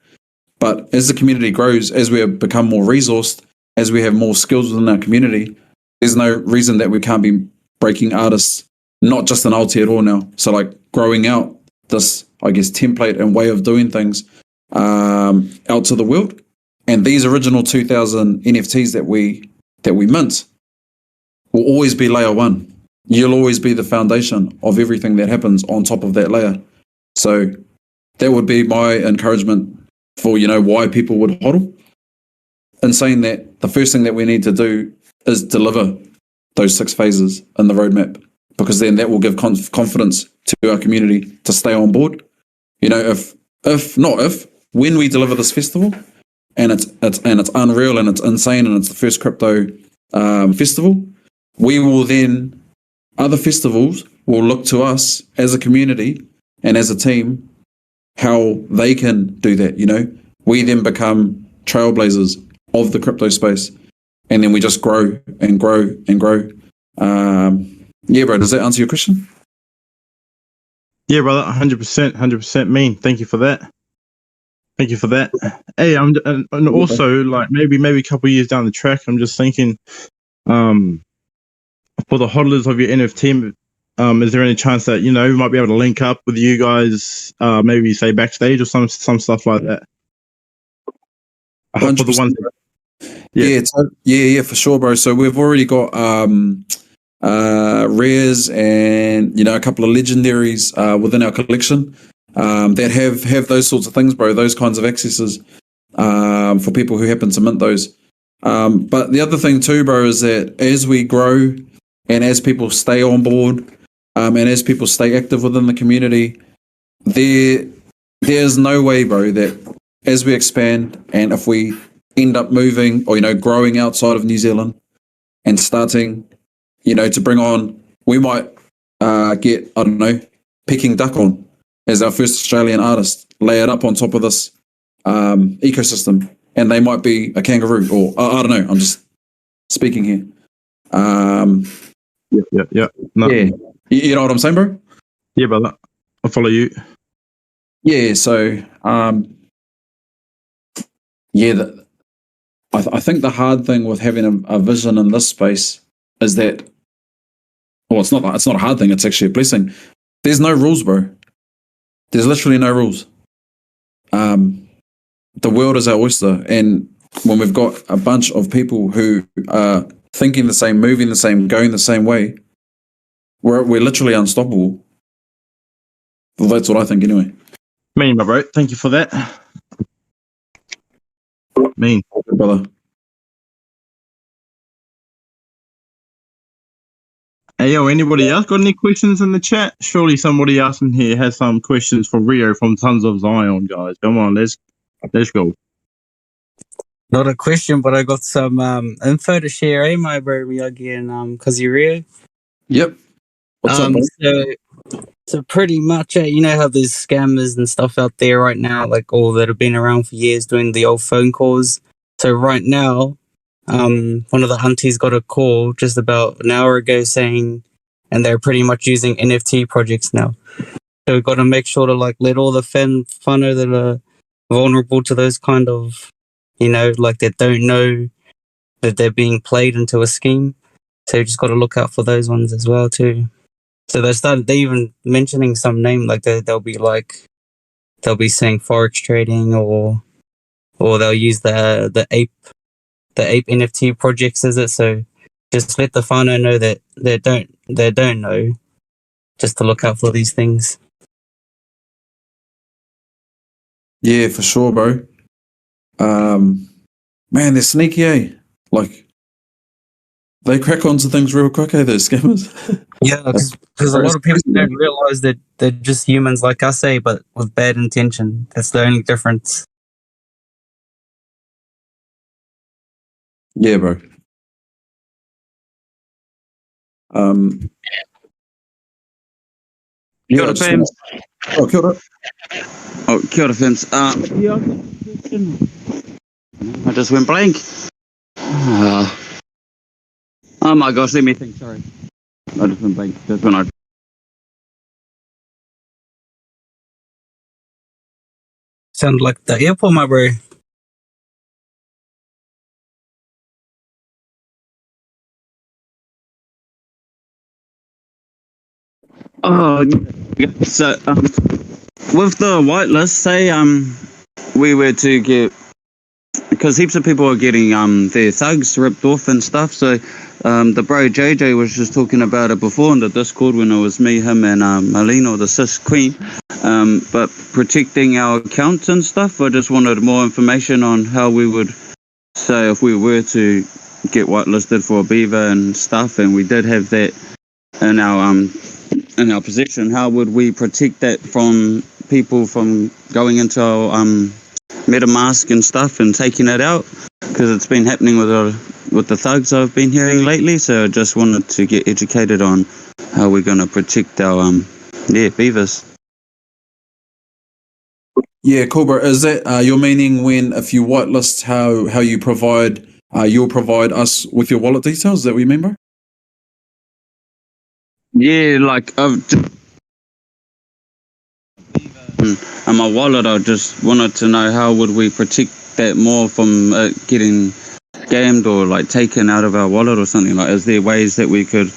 But as the community grows, as we have become more resourced, as we have more skills within our community, there's no reason that we can't be breaking artists, not just in Aotearoa now. So like growing out this, I guess, template and way of doing things out to the world. And these original 2,000 NFTs that we mint will always be layer one. You'll always be the foundation of everything that happens on top of that layer. So that would be my encouragement for, why people would hodl. And saying that the first thing that we need to do is deliver those 6 phases in the roadmap, because then that will give confidence to our community to stay on board. When we deliver this festival, and it's unreal and it's insane and it's the first crypto festival, we will then, other festivals will look to us as a community and as a team how they can do that. We then become trailblazers of the crypto space, and then we just grow and grow and grow. Yeah, bro, does that answer your question? Yeah, brother, 100%, mean. Thank you for that. Hey, and also, like, maybe a couple of years down the track, I'm just thinking, for the hodlers of your NFT, is there any chance that, we might be able to link up with you guys, maybe say backstage or some stuff like that? 100%. For the ones Yeah, for sure, bro. So we've already got rares and a couple of legendaries within our collection that have those sorts of things, bro. Those kinds of accesses for people who happen to mint those. But the other thing too, bro, is that as we grow and as people stay on board and as people stay active within the community, there's no way, bro, that as we expand and if we end up moving or growing outside of New Zealand and starting to bring on, we might get, I don't know, Peking Duck on as our first Australian artist, lay it up on top of this ecosystem, and they might be a kangaroo, or I don't know, I'm just speaking here. Yeah. No. Yeah. You know what I'm saying, bro? Yeah, brother. I'll follow you. Yeah, so, I think the hard thing with having a vision in this space is that, well, it's not a hard thing, it's actually a blessing. There's no rules, bro. There's literally no rules. The world is our oyster, and when we've got a bunch of people who are thinking the same, moving the same, going the same way, we're literally unstoppable. Well, that's what I think anyway. Mean, my bro. Thank you for that. Mean. Brother. Hey, yo, anybody else got any questions in the chat? Surely somebody else in here has some questions for Rio from Tons of Zion, guys. Come on, let's go. Not a question, but I got some info to share, my bro Miyagi and Kazi Rio. Yep. What's up, bro? So pretty much, you know how there's scammers and stuff out there right now, like all that have been around for years doing the old phone calls. So right now, one of the aunties got a call just about an hour ago saying, and they're pretty much using NFT projects now. So we've got to make sure to let all the whānau that are vulnerable to those kind of, that don't know that they're being played into a scheme. So you just got to look out for those ones as well too. So they even mentioning some name, they'll be saying forex trading or they'll use the ape NFT projects as it. So just let the whānau know that they don't know, just to look out for these things. Yeah, for sure, bro. Man, they're sneaky, eh? They crack onto things real quick, eh? Those scammers. Yeah, because a lot of people don't realize that they're just humans like us, eh? But with bad intention. That's the only difference. Yeah, bro. Kia ora, fams. Oh, kia ora. Oh, kia ora, fams. I just went blank. Oh my gosh, let me think, sorry. I just went blank. That's when I... Sound like the airport, my bro. Oh, yeah. So, with the whitelist, say, we were to get... Because heaps of people are getting their thugs ripped off and stuff, so the bro JJ was just talking about it before in the Discord when it was me, him, and Malina, or the cis queen. but protecting our accounts and stuff. I just wanted more information on how we would say if we were to get whitelisted for Beaver and stuff, and we did have that in our possession. How would we protect that from people from going into our MetaMask and stuff and taking it out? Because it's been happening with the thugs I've been hearing lately. So I just wanted to get educated on how we're going to protect our beavers. Yeah, cool, bro. Is that your meaning when if you whitelist, how you provide you'll provide us with your wallet details? Is that what you mean, bro? Yeah, like I've just, and my wallet. I just wanted to know how would we protect that more from getting scammed or like taken out of our wallet or something. Like, is there ways that we could?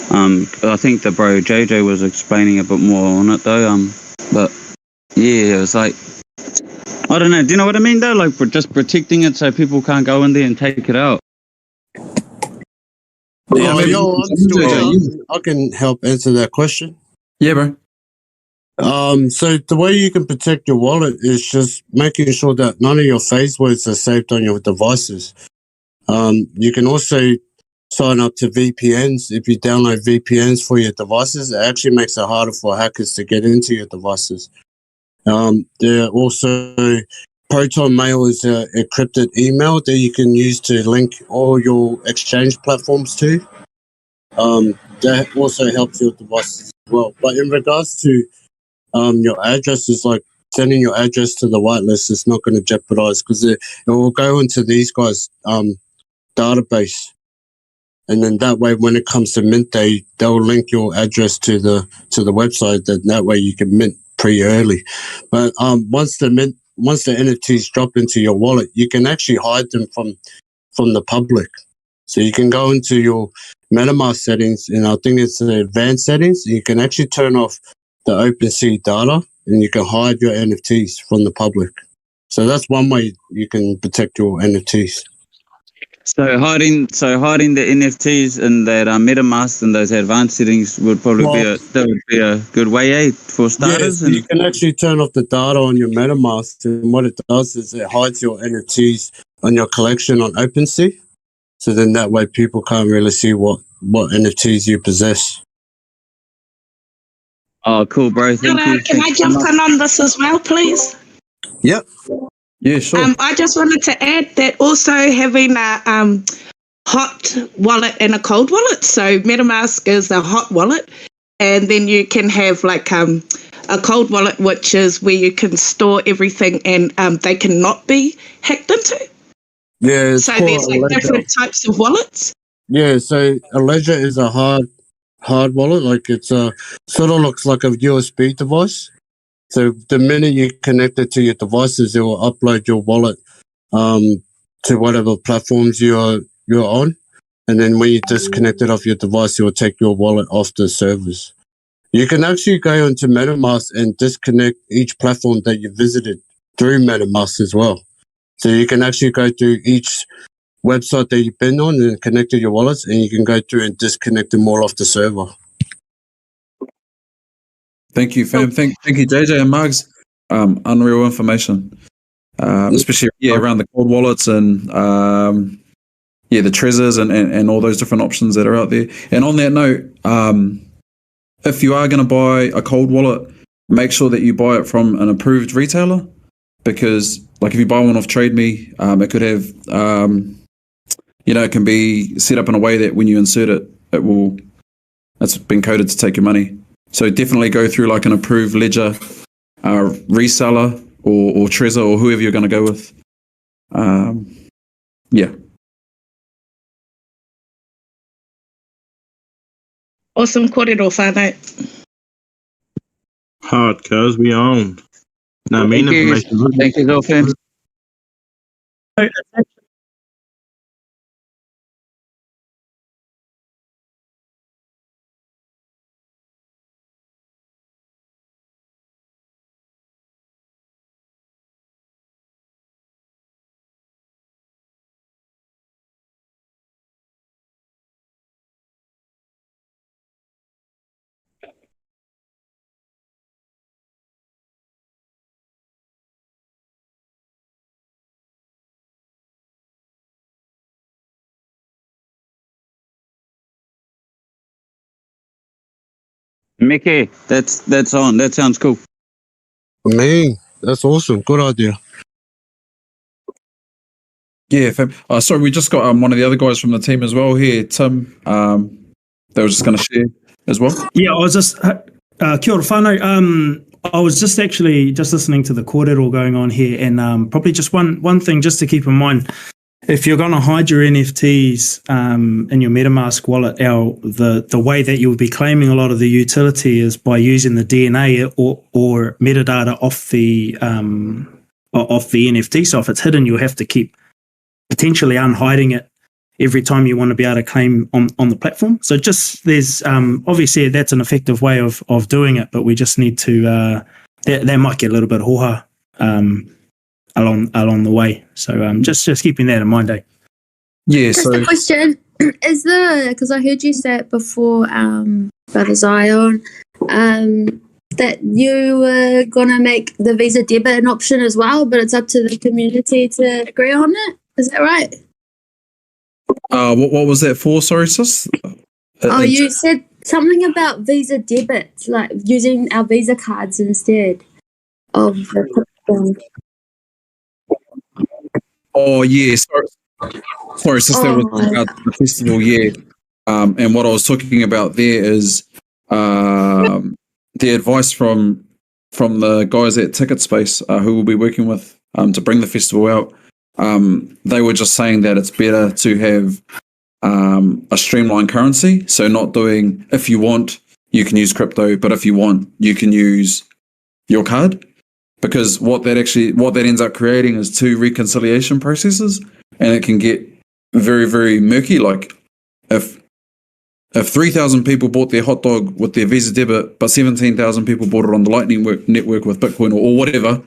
I think the bro JJ was explaining a bit more on it though. But yeah, it was like, I don't know. Do you know what I mean though? Like, just protecting it so people can't go in there and take it out. Yeah, maybe I'm still JJ, here. I can help answer that question. yeah, bro. So the way you can protect your wallet is just making sure that none of your phrase words are saved on your devices. You can also sign up to VPNs. If you download VPNs for your devices, it actually makes it harder for hackers to get into your devices. There are also Proton Mail is an encrypted email that you can use to link all your exchange platforms to. That also helps your devices as well. But in regards to your address, is like sending your address to the whitelist is not going to jeopardize because it will go into these guys' database. And then that way, when it comes to mint day, they'll link your address to the website. That way you can mint pretty early. But once the NFTs drop into your wallet, you can actually hide them from the public. So you can go into your MetaMask settings, and I think it's the advanced settings. You can actually turn off the OpenSea data, and you can hide your NFTs from the public. So that's one way you can protect your NFTs. So hiding the NFTs and that MetaMask and those advanced settings would probably be a good way, for starters. Yeah, so you can actually turn off the data on your MetaMask, and what it does is it hides your NFTs on your collection on OpenSea. So then that way people can't really see what NFTs you possess. Oh, cool, bro. Thank you. Can I jump in on this as well, please? Yep. Yeah, sure. I just wanted to add that also having a hot wallet and a cold wallet. So MetaMask is a hot wallet, and then you can have like a cold wallet, which is where you can store everything and they cannot be hacked into. Yeah. So there's like different types of wallets. Yeah. So a ledger is a hard wallet. Like it's sort of looks like a USB device. So the minute you connect it to your devices, it will upload your wallet to whatever platforms you're on. And then when you disconnect it off your device, it will take your wallet off the servers. You can actually go into MetaMask and disconnect each platform that you visited through MetaMask as well. So you can actually go to each website that you've been on and connect to your wallets, and you can go through and disconnect them all off the server. Thank you, fam. Thank you, JJ and Mugs. Unreal information, especially around the cold wallets and the treasures and all those different options that are out there. And on that note, if you are going to buy a cold wallet, make sure that you buy it from an approved retailer, because like if you buy one off TradeMe, it could have it can be set up in a way that when you insert it, it's been coded to take your money. So definitely go through like an approved ledger reseller or Trezor or whoever you're going to go with. Yeah. Awesome, kōrero whānau. Hard, cuz we own. No, Thank you. information. Thank you, Dolphin. Mickey, that's on. That sounds cool. Man, that's awesome. Good idea. Yeah, sorry, we just got one of the other guys from the team as well here, Tim. They were just going to share as well. Yeah, I was just kia ora whānau. I was just actually just listening to the kōrero going on here, and probably just one thing just to keep in mind. If you're going to hide your NFTs in your MetaMask wallet, the way that you'll be claiming a lot of the utility is by using the DNA or metadata off the NFT. So if it's hidden, you'll have to keep potentially unhiding it every time you want to be able to claim on the platform. So just there's obviously that's an effective way of doing it, but we just need to that might get a little bit hoha along the way. So just keeping that in mind, eh? Yeah. Just So a question: is because I heard you say it before, Brother Zion, that you were gonna make the Visa debit an option as well, but it's up to the community to agree on it. Is that right? what was that for? Sorry, sis. You said something about Visa debit, like using our Visa cards instead of the Oh yeah, sorry, sister. That was about the festival, yeah. And what I was talking about there is the advice from the guys at Ticket Space who we'll be working with to bring the festival out. They were just saying that it's better to have a streamlined currency. So not doing, if you want, you can use crypto, but if you want, you can use your card. Because what that ends up creating is two reconciliation processes, and it can get very, very murky. Like if 3,000 people bought their hot dog with their Visa debit, but 17,000 people bought it on the Lightning network with Bitcoin or whatever,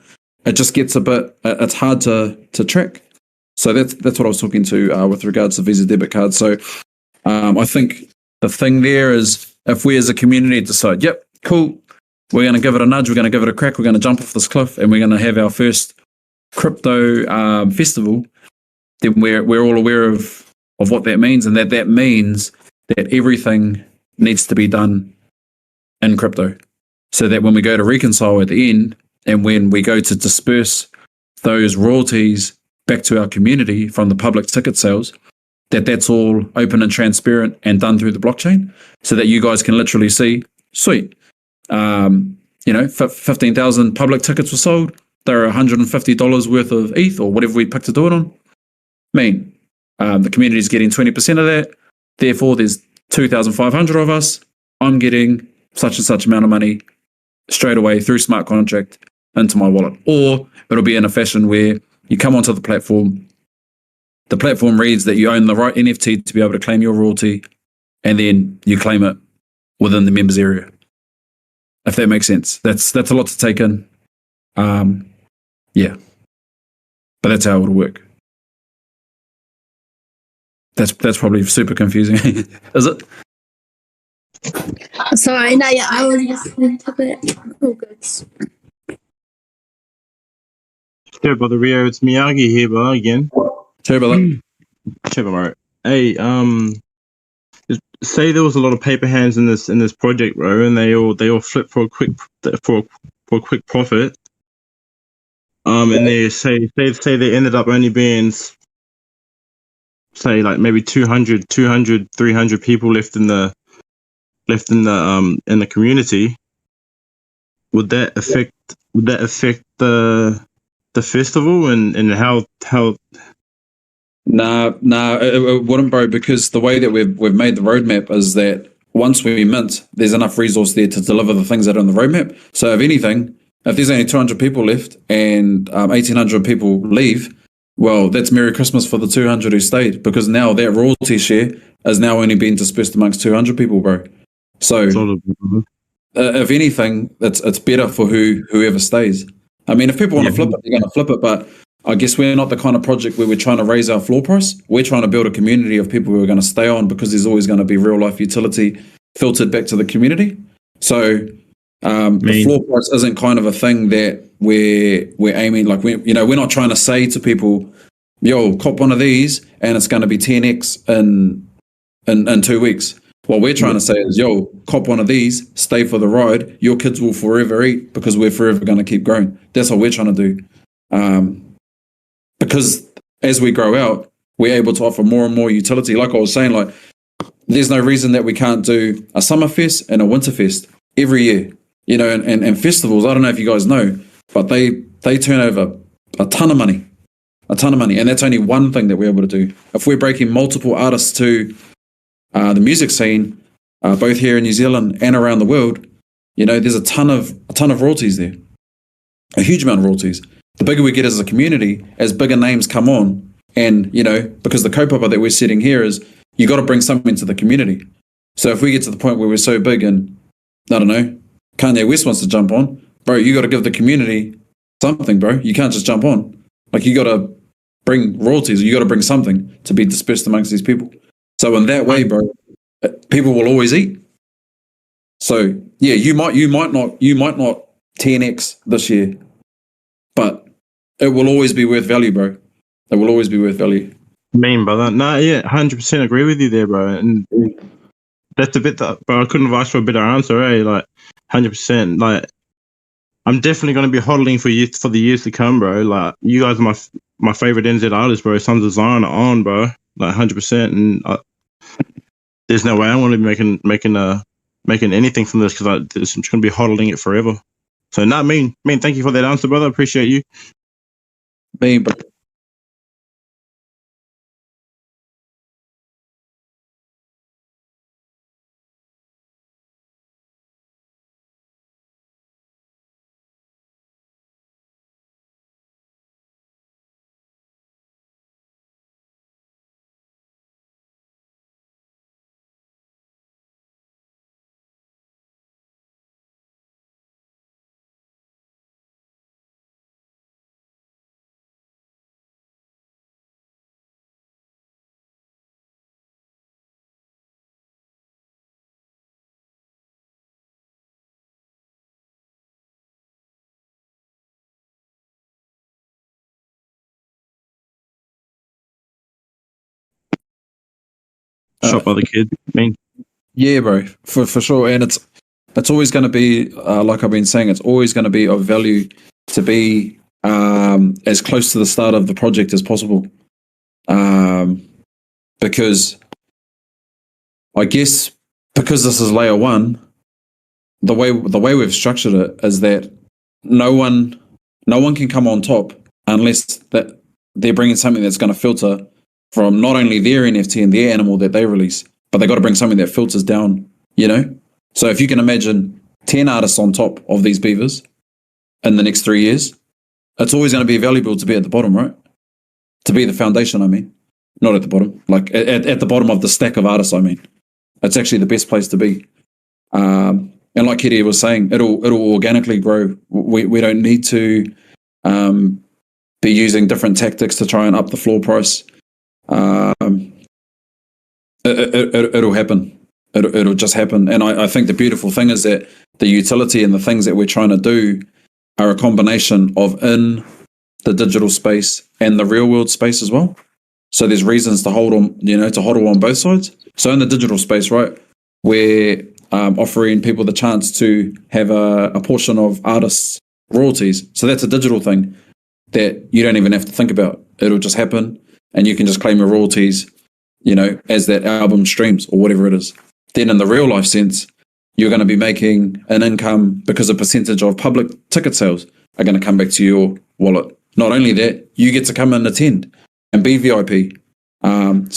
it just gets a bit. It's hard to track. So that's what I was talking to with regards to Visa debit cards. So I think the thing there is if we as a community decide, yep, cool. We're going to give it a nudge. We're going to give it a crack. We're going to jump off this cliff, and we're going to have our first crypto festival. Then we're all aware of what that means, and that means that everything needs to be done in crypto, so that when we go to reconcile at the end, and when we go to disperse those royalties back to our community from the public ticket sales, that's all open and transparent and done through the blockchain, so that you guys can literally see, sweet. 15,000 public tickets were sold. They're $150 worth of ETH or whatever we pick to do it on. The community is getting 20% of that. Therefore, there's 2,500 of us. I'm getting such and such amount of money straight away through smart contract into my wallet. Or it'll be in a fashion where you come onto the platform reads that you own the right NFT to be able to claim your royalty, and then you claim it within the members area. If that makes sense. That's a lot to take in. Yeah. But that's how it would work. That's probably super confusing. Is it? Sorry, no, yeah, I was listening to it. All good. Sure, Brother Rio, it's Miyagi here, bro, again. Sorry about that. Sure, bro. Hey, say there was a lot of paper hands in this project, bro, and they all flipped for a quick profit. And they say they ended up only being, say, like maybe 200, 300 people left in the community. Would that affect the festival and how? Nah, it wouldn't, bro, because the way that we've made the roadmap is that once we mint, there's enough resource there to deliver the things that are on the roadmap. So if anything, if there's only 200 people left and 1,800 people leave, well, that's Merry Christmas for the 200 who stayed, because now that royalty share is now only being dispersed amongst 200 people, bro. So if anything, it's better for whoever stays. I mean, if people want to flip it, they're going to flip it, but I guess we're not the kind of project where we're trying to raise our floor price. We're trying to build a community of people who are going to stay on, because there's always going to be real life utility filtered back to the community. So the floor price isn't kind of a thing that we're aiming, like we're not trying to say to people, yo, cop one of these and it's going to be 10x in 2 weeks. What we're trying to say is, yo, cop one of these, stay for the ride. Your kids will forever eat because we're forever going to keep growing. That's what we're trying to do. Because as we grow out, we're able to offer more and more utility. Like I was saying, like there's no reason that we can't do a summer fest and a winter fest every year. You know, and festivals, I don't know if you guys know, but they turn over a ton of money. And that's only one thing that we're able to do. If we're breaking multiple artists to the music scene, both here in New Zealand and around the world, you know, there's a ton of royalties there, a huge amount of royalties. The bigger we get as a community, as bigger names come on, and you know, because the kaupapa that we're setting here is you got to bring something to the community. So if we get to the point where we're so big, and I don't know, Kanye West wants to jump on, bro, you got to give the community something, bro. You can't just jump on. Like you got to bring royalties, or you got to bring something to be dispersed amongst these people. So in that way, bro, people will always eat. So yeah, you might not 10x this year, but it will always be worth value, bro. It will always be worth value. Mean, brother. No, yeah, 100% agree with you there, bro. And that's a bit that, bro. I couldn't have asked for a better answer, eh? Like 100%. Like I'm definitely going to be hodling for the years to come, bro. Like you guys are my favorite NZ artists, bro. Sons of Zion are on, bro. Like 100%. And there's no way I want to be making anything from this because I'm just going to be hodling it forever. So not mean. Thank you for that answer, brother. Appreciate you. Me, bro. Shop other kid. Mean. Yeah, bro, for sure. And it's always going to be, like I've been saying, it's always going to be of value to be as close to the start of the project as possible. Because I guess because this is layer one, the way we've structured it is that no one can come on top unless that they're bringing something that's going to filter from not only their NFT and their animal that they release, but they got to bring something that filters down, you know? So if you can imagine 10 artists on top of these beavers in the next 3 years, it's always going to be valuable to be at the bottom, right? To be the foundation, I mean. Not at the bottom. Like at the bottom of the stack of artists, I mean. It's actually the best place to be. And like Kitty was saying, it'll organically grow. We don't need to be using different tactics to try and up the floor price. It'll happen. It'll just happen. And I think the beautiful thing is that the utility and the things that we're trying to do are a combination of in the digital space and the real world space as well. So there's reasons to hold on, to hodl on both sides. So in the digital space, right, we're offering people the chance to have a portion of artists' royalties. So that's a digital thing that you don't even have to think about. It'll just happen, and you can just claim your royalties, as that album streams or whatever it is. Then in the real life sense, you're going to be making an income because a percentage of public ticket sales are going to come back to your wallet. Not only that, you get to come and attend and be VIP. I don't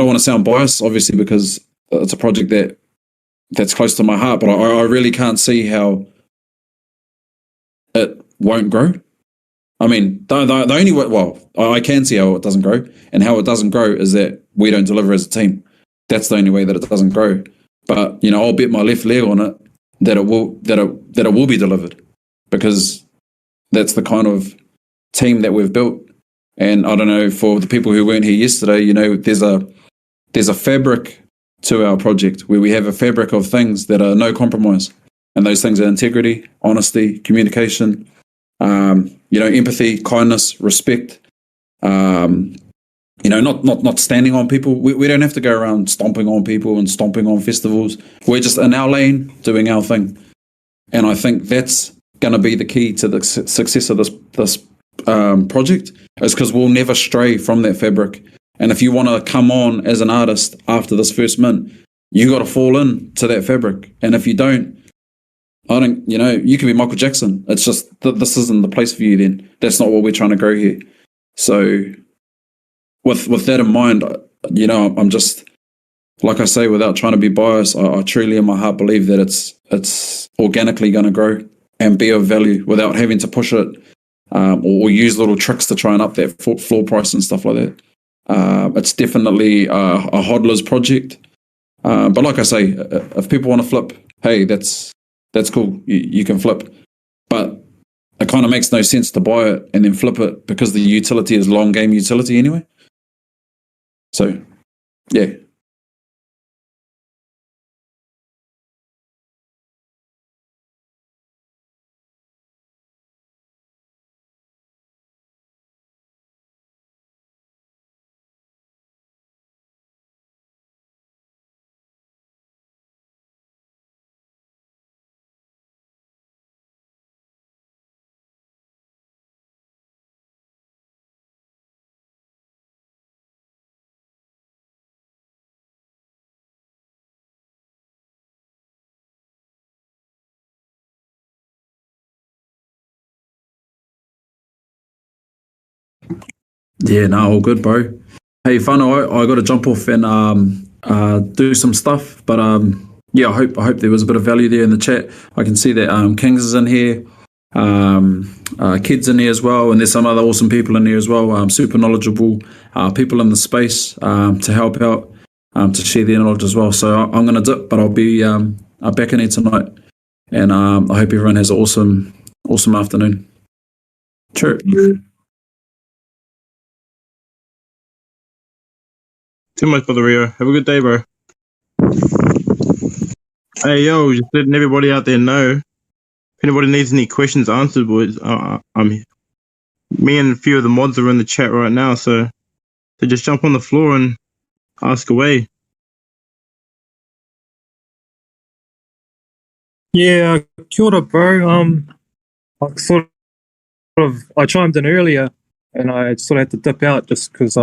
want to sound biased, obviously, because it's a project that's close to my heart, but I really can't see how it won't grow. I mean, the only way, I can see how it doesn't grow, and how it doesn't grow is that we don't deliver as a team. That's the only way that it doesn't grow. But I'll bet my left leg on it that it will be delivered, because that's the kind of team that we've built. And I don't know, for the people who weren't here yesterday, there's a fabric to our project where we have a fabric of things that are no compromise, and those things are integrity, honesty, communication. Empathy, kindness, respect, not standing on people. We don't have to go around stomping on people and stomping on festivals. We're just in our lane doing our thing. And I think that's going to be the key to the success of this project, is because we'll never stray from that fabric. And if you want to come on as an artist after this first mint, you got to fall in to that fabric. And if you don't, you can be Michael Jackson. It's just this isn't the place for you then. That's not what we're trying to grow here. So with that in mind, I'm just, like I say, without trying to be biased, I truly in my heart believe that it's organically going to grow and be of value without having to push it or use little tricks to try and up that floor price and stuff like that. It's definitely a hodler's project. But like I say, if people want to flip, hey, that's cool. You can flip. But it kind of makes no sense to buy it and then flip it, because the utility is long game utility anyway. So, yeah. Yeah, no, all good, bro. Hey, whānau, I got to jump off and do some stuff, but yeah, I hope there was a bit of value there in the chat. I can see that Kings is in here, Kids in here as well, and there's some other awesome people in here as well, super knowledgeable people in the space to help out, to share their knowledge as well. So I'm going to dip, but I'll be back in here tonight, and I hope everyone has an awesome afternoon. True. Too much, Brother Rio. Have a good day, bro. Hey, yo, just letting everybody out there know. If anybody needs any questions answered, boys, me and a few of the mods are in the chat right now, so just jump on the floor and ask away. Yeah, kia ora, bro. I chimed in earlier, and I sort of had to dip out just because